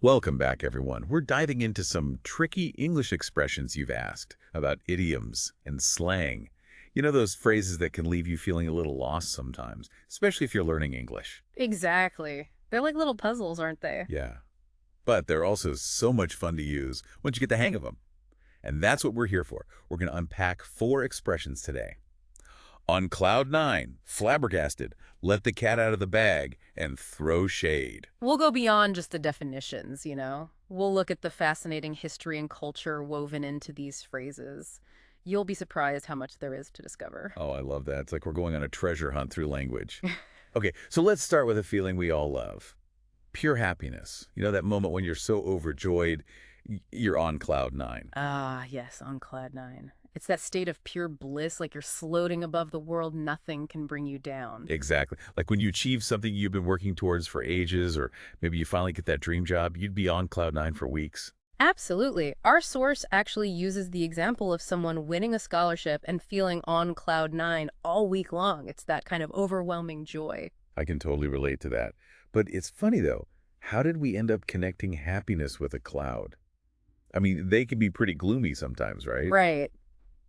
Welcome back, everyone. We're diving into some tricky English expressions you've asked about idioms and slang. You know, those phrases that can leave you feeling a little lost sometimes, especially if you're learning English. Exactly. They're like little puzzles, aren't they? Yeah. But they're also so much fun to use once you get the hang of them. And that's what we're here for. We're going to unpack 4 expressions today. On cloud nine, flabbergasted, let the cat out of the bag, and throw shade. We'll go beyond just the definitions. We'll look at the fascinating history and culture woven into these phrases. You'll be surprised how much there is to discover. Oh, I love that. It's like we're going on a treasure hunt through language. Okay, so let's start with a feeling we all love. Pure happiness. You know, that moment when you're so overjoyed, you're on cloud nine. Ah, yes, on cloud nine. It's that state of pure bliss, like you're floating above the world, nothing can bring you down. Exactly. Like when you achieve something you've been working towards for ages, or maybe you finally get that dream job, you'd be on cloud nine for weeks. Absolutely. Our source actually uses the example of someone winning a scholarship and feeling on cloud nine all week long. It's that kind of overwhelming joy. I can totally relate to that. But it's funny, though. How did we end up connecting happiness with a cloud? I mean, they can be pretty gloomy sometimes, right? Right.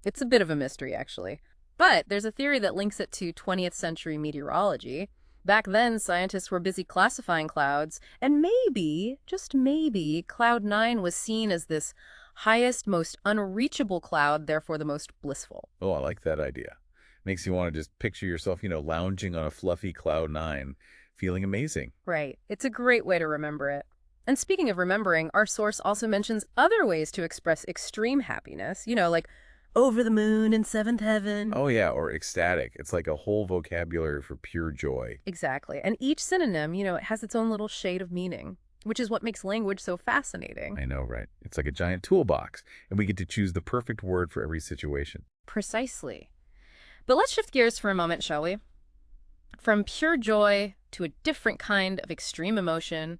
It's a bit of a mystery, actually. But there's a theory that links it to 20th century meteorology. Back then, scientists were busy classifying clouds, and maybe, just maybe, Cloud 9 was seen as this highest, most unreachable cloud, therefore the most blissful. Oh, I like that idea. Makes you want to just picture yourself, lounging on a fluffy cloud nine, feeling amazing. Right. It's a great way to remember it. And speaking of remembering, our source also mentions other ways to express extreme happiness, like over the moon in seventh heaven. Oh, yeah, or ecstatic. It's like a whole vocabulary for pure joy. Exactly. And each synonym, it has its own little shade of meaning, which is what makes language so fascinating. I know, right? It's like a giant toolbox, and we get to choose the perfect word for every situation. Precisely. But let's shift gears for a moment, shall we? From pure joy to a different kind of extreme emotion,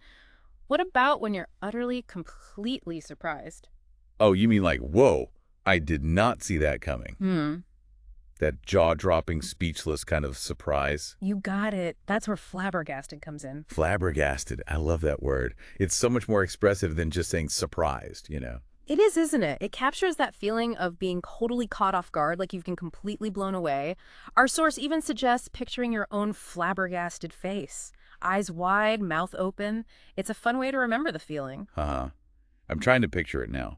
what about when you're utterly, completely surprised? Oh, you mean like, whoa, I did not see that coming. That jaw-dropping, speechless kind of surprise. You got it. That's where flabbergasted comes in. Flabbergasted. I love that word. It's so much more expressive than just saying surprised. It is, isn't it? It captures that feeling of being totally caught off guard, like you've been completely blown away. Our source even suggests picturing your own flabbergasted face. Eyes wide, mouth open. It's a fun way to remember the feeling. Uh-huh. I'm trying to picture it now.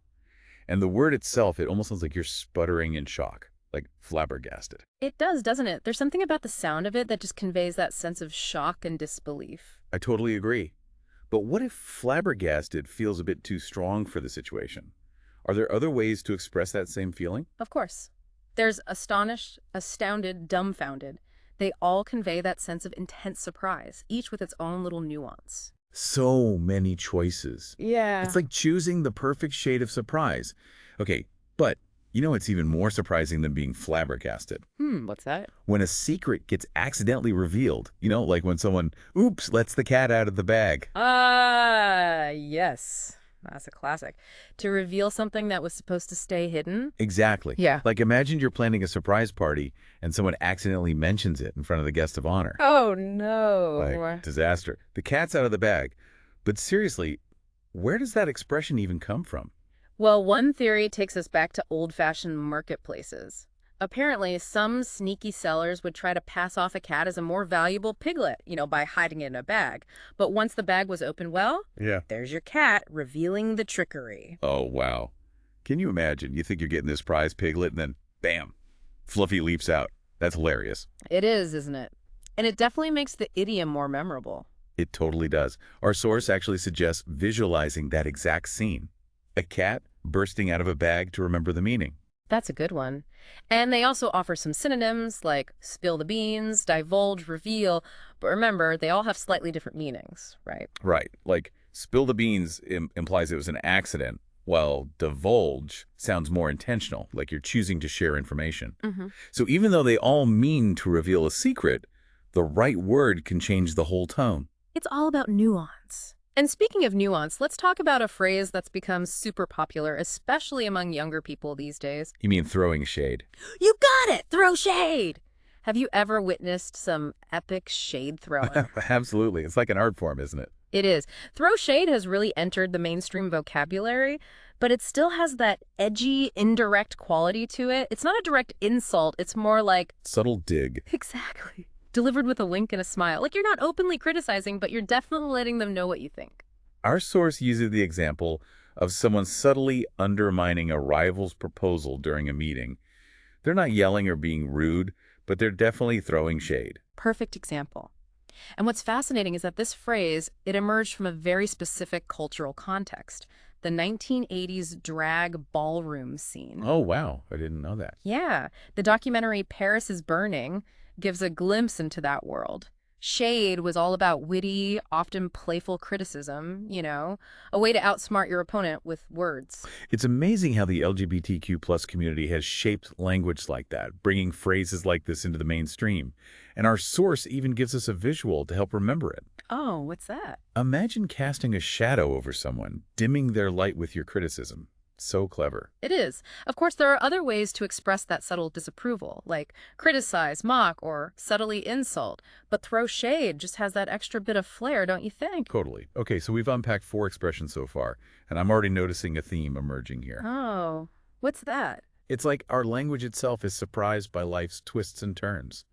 And the word itself, it almost sounds like you're sputtering in shock, like flabbergasted. It does, doesn't it? There's something about the sound of it that just conveys that sense of shock and disbelief. I totally agree. But what if flabbergasted feels a bit too strong for the situation? Are there other ways to express that same feeling? Of course. There's astonished, astounded, dumbfounded. They all convey that sense of intense surprise, each with its own little nuance. So many choices. Yeah. It's like choosing the perfect shade of surprise. Okay, but it's even more surprising than being flabbergasted. What's that? When a secret gets accidentally revealed, like when someone, oops, lets the cat out of the bag. Yes. That's a classic. To reveal something that was supposed to stay hidden? Exactly. Yeah. Like imagine you're planning a surprise party and someone accidentally mentions it in front of the guest of honor. Oh, no. Like, disaster. The cat's out of the bag. But seriously, where does that expression even come from? Well, one theory takes us back to old-fashioned marketplaces. Apparently, some sneaky sellers would try to pass off a cat as a more valuable piglet, by hiding it in a bag. But once the bag was opened, well, Yeah. there's your cat revealing the trickery. Oh, wow. Can you imagine? You think you're getting this prize piglet and then, bam, Fluffy leaps out. That's hilarious. It is, isn't it? And it definitely makes the idiom more memorable. It totally does. Our source actually suggests visualizing that exact scene. A cat bursting out of a bag to remember the meaning. That's a good one. And they also offer some synonyms like spill the beans, divulge, reveal. But remember, they all have slightly different meanings, right? Right. Like spill the beans implies it was an accident, while divulge sounds more intentional, like you're choosing to share information. So even though they all mean to reveal a secret, the right word can change the whole tone. It's all about nuance. And speaking of nuance, let's talk about a phrase that's become super popular, especially among younger people these days. You mean throwing shade? You got it! Throw shade! Have you ever witnessed some epic shade throwing? Absolutely. It's like an art form, isn't it? It is. Throw shade has really entered the mainstream vocabulary, but it still has that edgy, indirect quality to it. It's not a direct insult. It's more like, Subtle dig. exactly, delivered with a wink and a smile. Like you're not openly criticizing, but you're definitely letting them know what you think. Our source uses the example of someone subtly undermining a rival's proposal during a meeting. They're not yelling or being rude, but they're definitely throwing shade. Perfect example. And what's fascinating is that this phrase, it emerged from a very specific cultural context, the 1980s drag ballroom scene. Oh, wow. I didn't know that. Yeah, the documentary Paris is Burning gives a glimpse into that world. Shade was all about witty, often playful criticism, a way to outsmart your opponent with words. It's amazing how the LGBTQ plus community has shaped language like that, bringing phrases like this into the mainstream. And our source even gives us a visual to help remember it. Oh, what's that? Imagine casting a shadow over someone, dimming their light with your criticism. So clever. It is. Of course, there are other ways to express that subtle disapproval, like criticize, mock, or subtly insult. But throw shade just has that extra bit of flair, don't you think? Totally. Okay, so we've unpacked 4 expressions so far, and I'm already noticing a theme emerging here. Oh, what's that? It's like our language itself is surprised by life's twists and turns.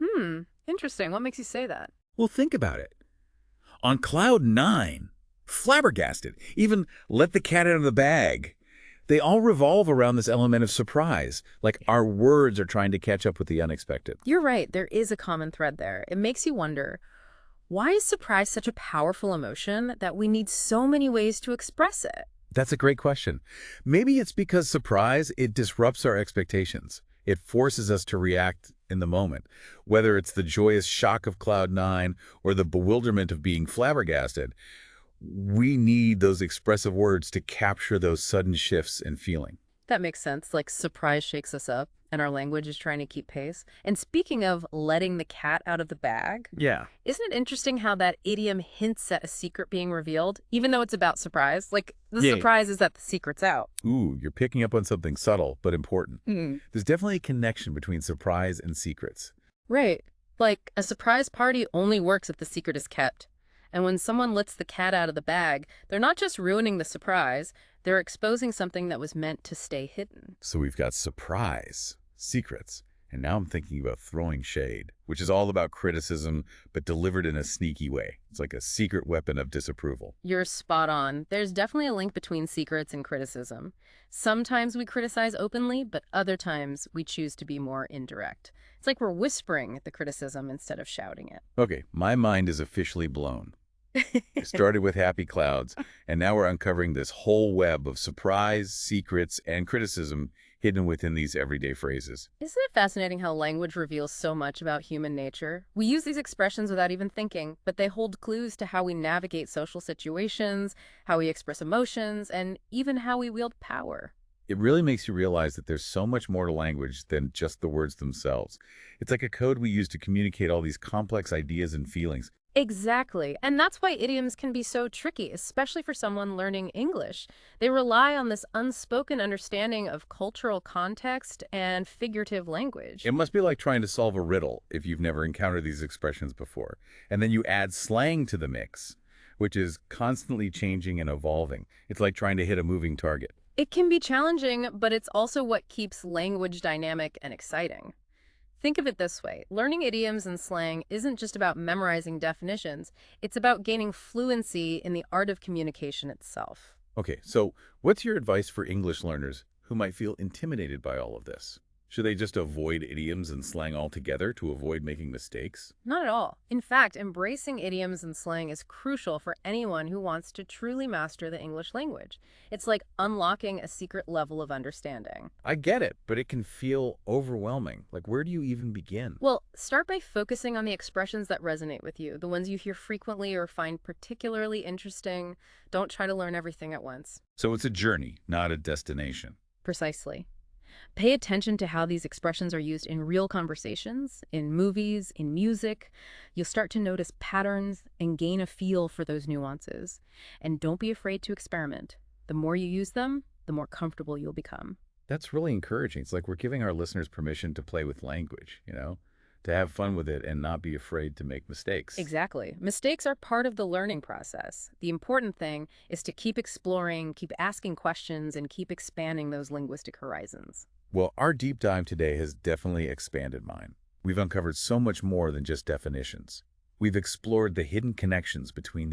Interesting. What makes you say that? Well, think about it. On cloud 9, flabbergasted, even let the cat out of the bag. They all revolve around this element of surprise, like our words are trying to catch up with the unexpected. You're right. There is a common thread there. It makes you wonder, why is surprise such a powerful emotion that we need so many ways to express it? That's a great question. Maybe it's because surprise, it disrupts our expectations. It forces us to react in the moment, whether it's the joyous shock of cloud 9 or the bewilderment of being flabbergasted. We need those expressive words to capture those sudden shifts in feeling. That makes sense. Like surprise shakes us up and our language is trying to keep pace. And speaking of letting the cat out of the bag, Yeah. isn't it interesting how that idiom hints at a secret being revealed, even though it's about surprise? Like the Yeah. surprise is that the secret's out. Ooh, you're picking up on something subtle but important. Mm. There's definitely a connection between surprise and secrets. Right. Like a surprise party only works if the secret is kept. And when someone lets the cat out of the bag, they're not just ruining the surprise, they're exposing something that was meant to stay hidden. So we've got surprise, secrets, and now I'm thinking about throwing shade, which is all about criticism, but delivered in a sneaky way. It's like a secret weapon of disapproval. You're spot on. There's definitely a link between secrets and criticism. Sometimes we criticize openly, but other times we choose to be more indirect. It's like we're whispering the criticism instead of shouting it. Okay, my mind is officially blown. We started with happy clouds, and now we're uncovering this whole web of surprise, secrets, and criticism hidden within these everyday phrases. Isn't it fascinating how language reveals so much about human nature? We use these expressions without even thinking, but they hold clues to how we navigate social situations, how we express emotions, and even how we wield power. It really makes you realize that there's so much more to language than just the words themselves. It's like a code we use to communicate all these complex ideas and feelings. Exactly. And that's why idioms can be so tricky, especially for someone learning English. They rely on this unspoken understanding of cultural context and figurative language. It must be like trying to solve a riddle if you've never encountered these expressions before. And then you add slang to the mix, which is constantly changing and evolving. It's like trying to hit a moving target. It can be challenging, but it's also what keeps language dynamic and exciting. Think of it this way. Learning idioms and slang isn't just about memorizing definitions. It's about gaining fluency in the art of communication itself. Okay, so what's your advice for English learners who might feel intimidated by all of this? Should they just avoid idioms and slang altogether to avoid making mistakes? Not at all. In fact, embracing idioms and slang is crucial for anyone who wants to truly master the English language. It's like unlocking a secret level of understanding. I get it, but it can feel overwhelming. Like, where do you even begin? Well, start by focusing on the expressions that resonate with you, the ones you hear frequently or find particularly interesting. Don't try to learn everything at once. So it's a journey, not a destination. Precisely. Pay attention to how these expressions are used in real conversations, in movies, in music. You'll start to notice patterns and gain a feel for those nuances. And don't be afraid to experiment. The more you use them, the more comfortable you'll become. That's really encouraging. It's like we're giving our listeners permission to play with language, to to have fun with it and not be afraid to make mistakes. Exactly. Mistakes are part of the learning process. The important thing is to keep exploring, keep asking questions, and keep expanding those linguistic horizons. Well, our deep dive today has definitely expanded mine. We've uncovered so much more than just definitions. We've explored the hidden connections between